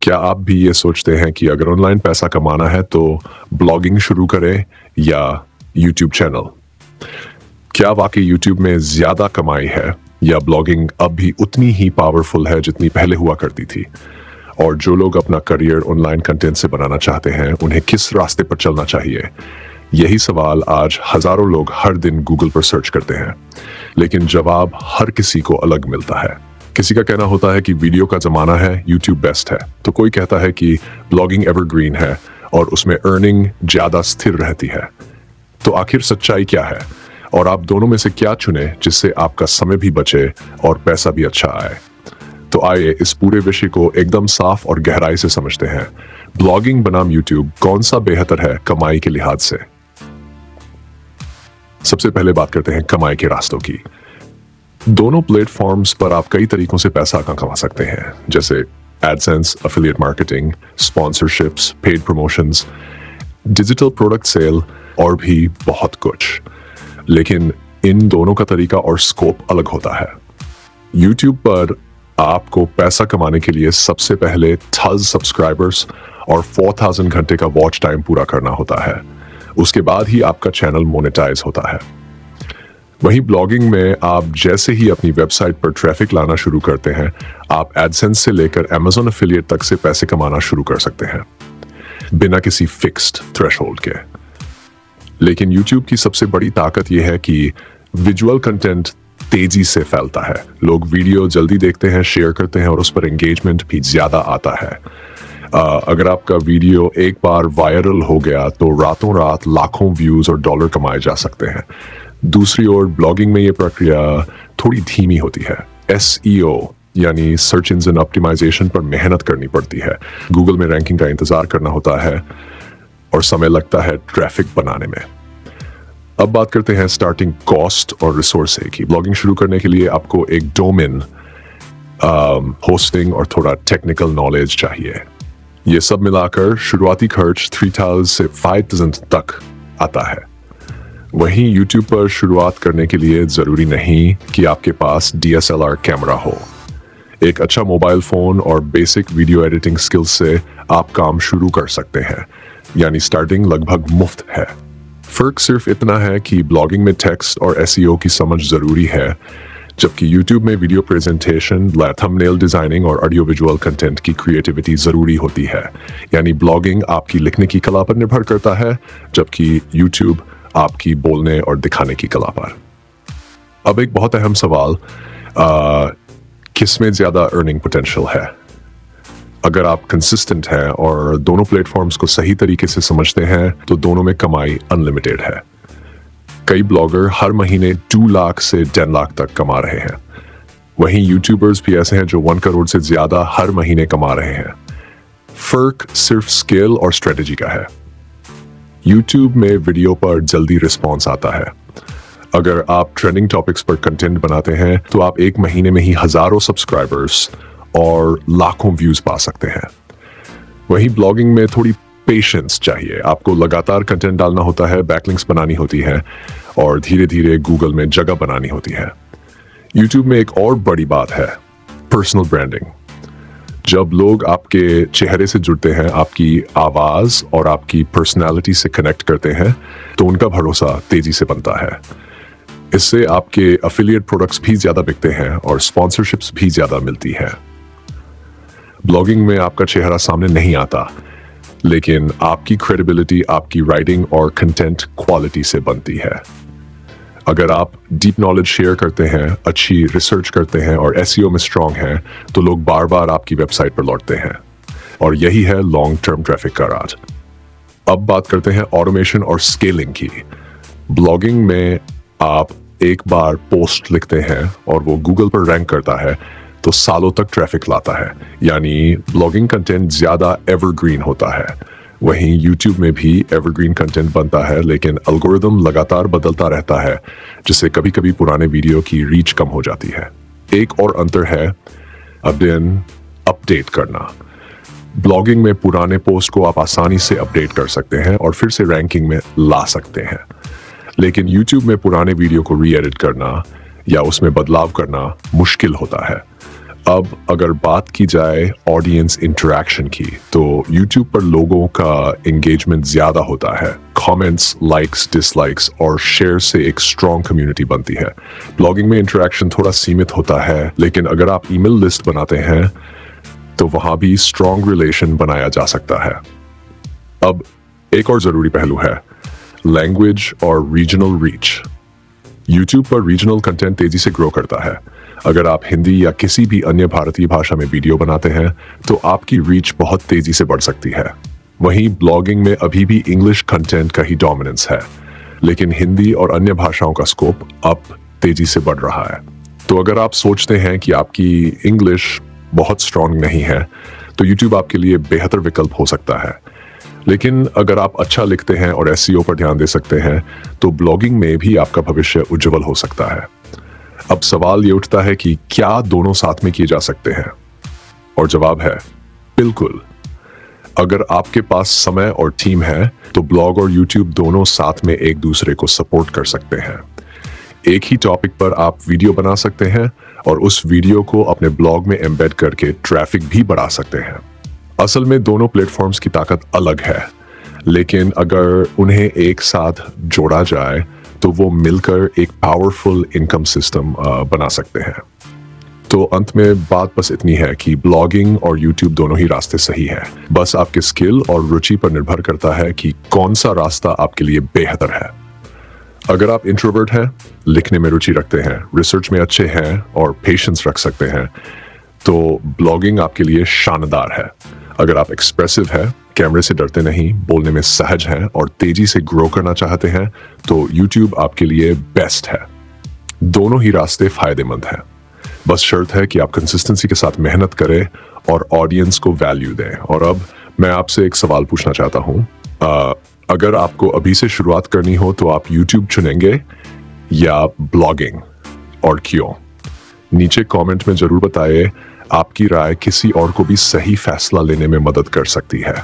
क्या आप भी ये सोचते हैं कि अगर ऑनलाइन पैसा कमाना है तो ब्लॉगिंग शुरू करें या यूट्यूब चैनल? क्या वाकई यूट्यूब में ज्यादा कमाई है या ब्लॉगिंग अब भी उतनी ही पावरफुल है जितनी पहले हुआ करती थी? और जो लोग अपना करियर ऑनलाइन कंटेंट से बनाना चाहते हैं उन्हें किस रास्ते पर चलना चाहिए? यही सवाल आज हजारों लोग हर दिन गूगल पर सर्च करते हैं, लेकिन जवाब हर किसी को अलग मिलता है। किसी का कहना होता है कि वीडियो का जमाना है, यूट्यूब बेस्ट है, तो कोई कहता है कि ब्लॉगिंग एवरग्रीन है और उसमें अर्निंग ज्यादा स्थिर रहती है। तो आखिर सच्चाई क्या है और आप दोनों में से क्या चुने जिससे आपका समय भी बचे और पैसा भी अच्छा आए? तो आइए इस पूरे विषय को एकदम साफ और गहराई से समझते हैं। ब्लॉगिंग बनाम यूट्यूब कौन सा बेहतर है कमाई के लिहाज से? सबसे पहले बात करते हैं कमाई के रास्तों की। दोनों प्लेटफॉर्म्स पर आप कई तरीकों से पैसा कमा सकते हैं, जैसे AdSense, affiliate marketing, sponsorships, paid promotions, digital product sale और भी बहुत कुछ। लेकिन इन दोनों का तरीका और स्कोप अलग होता है। यूट्यूब पर आपको पैसा कमाने के लिए सबसे पहले 1000 सब्सक्राइबर्स और 4000 घंटे का वॉच टाइम पूरा करना होता है। उसके बाद ही आपका चैनल मोनेटाइज होता है। वहीं ब्लॉगिंग में आप जैसे ही अपनी वेबसाइट पर ट्रैफिक लाना शुरू करते हैं, आप एडसेंस से लेकर Amazon एफिलिएट तक से पैसे कमाना शुरू कर सकते हैं, बिना किसी फिक्स्ड थ्रेशोल्ड के। लेकिन YouTube की सबसे बड़ी ताकत यह है कि विजुअल कंटेंट तेजी से फैलता है। लोग वीडियो जल्दी देखते हैं, शेयर करते हैं और उस पर एंगेजमेंट भी ज्यादा आता है। अगर आपका वीडियो एक बार वायरल हो गया तो रातों रात लाखों व्यूज और डॉलर कमाए जा सकते हैं। दूसरी ओर ब्लॉगिंग में ये प्रक्रिया थोड़ी धीमी होती है। SEO यानी सर्च इंजन ऑप्टिमाइजेशन पर मेहनत करनी पड़ती है। गूगल में रैंकिंग का इंतजार करना होता है और समय लगता है ट्रैफिक बनाने में। अब बात करते हैं स्टार्टिंग कॉस्ट और रिसोर्स की। ब्लॉगिंग शुरू करने के लिए आपको एक डोमेन, होस्टिंग और थोड़ा टेक्निकल नॉलेज चाहिए। ये सब मिलाकर शुरुआती खर्च 3000 से 5000 तक आता है। वहीं YouTube पर शुरुआत करने के लिए जरूरी नहीं कि आपके पास DSLR कैमरा हो। एक अच्छा मोबाइल फोन और बेसिक वीडियो एडिटिंग स्किल्स से आप काम शुरू कर सकते हैं, यानी स्टार्टिंग लगभग मुफ्त है। फर्क सिर्फ इतना है कि ब्लॉगिंग में टेक्स्ट और SEO की समझ जरूरी है, जबकि YouTube में वीडियो प्रेजेंटेशन, थंबनेल डिजाइनिंग और ऑडियो विजुअल कंटेंट की क्रिएटिविटी जरूरी होती है। यानी ब्लॉगिंग आपकी लिखने की कला पर निर्भर करता है, जबकि YouTube आपकी बोलने और दिखाने की कला पर। अब एक बहुत अहम सवाल, किसमें ज्यादा अर्निंग पोटेंशियल है? अगर आप कंसिस्टेंट हैं और दोनों प्लेटफॉर्म्स को सही तरीके से समझते हैं तो दोनों में कमाई अनलिमिटेड है। कई ब्लॉगर हर महीने 2 लाख से 10 लाख तक कमा रहे हैं। वहीं यूट्यूबर्स भी ऐसे हैं जो 1 करोड़ से ज्यादा हर महीने कमा रहे हैं। फर्क सिर्फ स्किल और स्ट्रेटेजी का है। YouTube में वीडियो पर जल्दी रिस्पॉन्स आता है। अगर आप ट्रेंडिंग टॉपिक्स पर कंटेंट बनाते हैं तो आप एक महीने में ही हजारों सब्सक्राइबर्स और लाखों व्यूज पा सकते हैं। वहीं ब्लॉगिंग में थोड़ी पेशेंस चाहिए। आपको लगातार कंटेंट डालना होता है, बैकलिंक्स बनानी होती है और धीरे धीरे गूगल में जगह बनानी होती है। YouTube में एक और बड़ी बात है, पर्सनल ब्रांडिंग। जब लोग आपके चेहरे से जुड़ते हैं, आपकी आवाज और आपकी पर्सनालिटी से कनेक्ट करते हैं, तो उनका भरोसा तेजी से बनता है। इससे आपके एफिलिएट प्रोडक्ट्स भी ज्यादा बिकते हैं और स्पॉन्सरशिप्स भी ज्यादा मिलती है। ब्लॉगिंग में आपका चेहरा सामने नहीं आता, लेकिन आपकी क्रेडिबिलिटी आपकी राइटिंग और कंटेंट क्वालिटी से बनती है। अगर आप डीप नॉलेज शेयर करते हैं, अच्छी रिसर्च करते हैं और SEO में स्ट्रांग हैं, तो लोग बार बार आपकी वेबसाइट पर लौटते हैं और यही है लॉन्ग टर्म ट्रैफिक का राज। अब बात करते हैं ऑटोमेशन और स्केलिंग की। ब्लॉगिंग में आप एक बार पोस्ट लिखते हैं और वो गूगल पर रैंक करता है तो सालों तक ट्रैफिक लाता है, यानी ब्लॉगिंग कंटेंट ज्यादा एवरग्रीन होता है। वहीं YouTube में भी एवरग्रीन कंटेंट बनता है, लेकिन एल्गोरिदम लगातार बदलता रहता है, जिससे कभी कभी पुराने वीडियो की रीच कम हो जाती है। एक और अंतर है अपडेट करना। ब्लॉगिंग में पुराने पोस्ट को आप आसानी से अपडेट कर सकते हैं और फिर से रैंकिंग में ला सकते हैं, लेकिन YouTube में पुराने वीडियो को री एडिट करना या उसमें बदलाव करना मुश्किल होता है। अब अगर बात की जाए ऑडियंस इंटरेक्शन की, तो YouTube पर लोगों का एंगेजमेंट ज्यादा होता है। कमेंट्स, लाइक्स, डिसलाइक्स और शेयर से एक स्ट्रॉन्ग कम्युनिटी बनती है। ब्लॉगिंग में इंटरेक्शन थोड़ा सीमित होता है, लेकिन अगर आप ईमेल लिस्ट बनाते हैं तो वहां भी स्ट्रॉन्ग रिलेशन बनाया जा सकता है। अब एक और जरूरी पहलू है लैंग्वेज और रीजनल रीच। YouTube पर रीजनल कंटेंट तेजी से ग्रो करता है। अगर आप हिंदी या किसी भी अन्य भारतीय भाषा में वीडियो बनाते हैं तो आपकी रीच बहुत तेजी से बढ़ सकती है। वहीं ब्लॉगिंग में अभी भी इंग्लिश कंटेंट का ही डोमिनेंस है, लेकिन हिंदी और अन्य भाषाओं का स्कोप अब तेजी से बढ़ रहा है। तो अगर आप सोचते हैं कि आपकी इंग्लिश बहुत स्ट्रांग नहीं है तो YouTube आपके लिए बेहतर विकल्प हो सकता है। लेकिन अगर आप अच्छा लिखते हैं और SEO पर ध्यान दे सकते हैं तो ब्लॉगिंग में भी आपका भविष्य उज्जवल हो सकता है। अब सवाल ये उठता है कि क्या दोनों साथ में किए जा सकते हैं? और जवाब है बिल्कुल। अगर आपके पास समय और टीम है तो ब्लॉग और YouTube दोनों साथ में एक दूसरे को सपोर्ट कर सकते हैं। एक ही टॉपिक पर आप वीडियो बना सकते हैं और उस वीडियो को अपने ब्लॉग में एम्बेड करके ट्रैफिक भी बढ़ा सकते हैं। असल में दोनों प्लेटफॉर्म्स की ताकत अलग है, लेकिन अगर उन्हें एक साथ जोड़ा जाए तो वो मिलकर एक पावरफुल इनकम सिस्टम बना सकते हैं। तो अंत में बात बस इतनी है कि ब्लॉगिंग और YouTube दोनों ही रास्ते सही है। बस आपके स्किल और रुचि पर निर्भर करता है कि कौन सा रास्ता आपके लिए बेहतर है। अगर आप इंट्रोवर्ट हैं, लिखने में रुचि रखते हैं, रिसर्च में अच्छे हैं और पेशेंस रख सकते हैं तो ब्लॉगिंग आपके लिए शानदार है। अगर आप एक्सप्रेसिव है, कैमरे से डरते नहीं, बोलने में सहज हैं और तेजी से ग्रो करना चाहते हैं तो YouTube आपके लिए बेस्ट है। दोनों ही रास्ते फायदेमंद हैं। बस शर्त है कि आप कंसिस्टेंसी के साथ मेहनत करें और ऑडियंस को वैल्यू दें। और अब मैं आपसे एक सवाल पूछना चाहता हूं, अगर आपको अभी से शुरुआत करनी हो तो आप YouTube चुनेंगे या ब्लॉगिंग, और क्यों? नीचे कमेंट में जरूर बताइए। आपकी राय किसी और को भी सही फैसला लेने में मदद कर सकती है।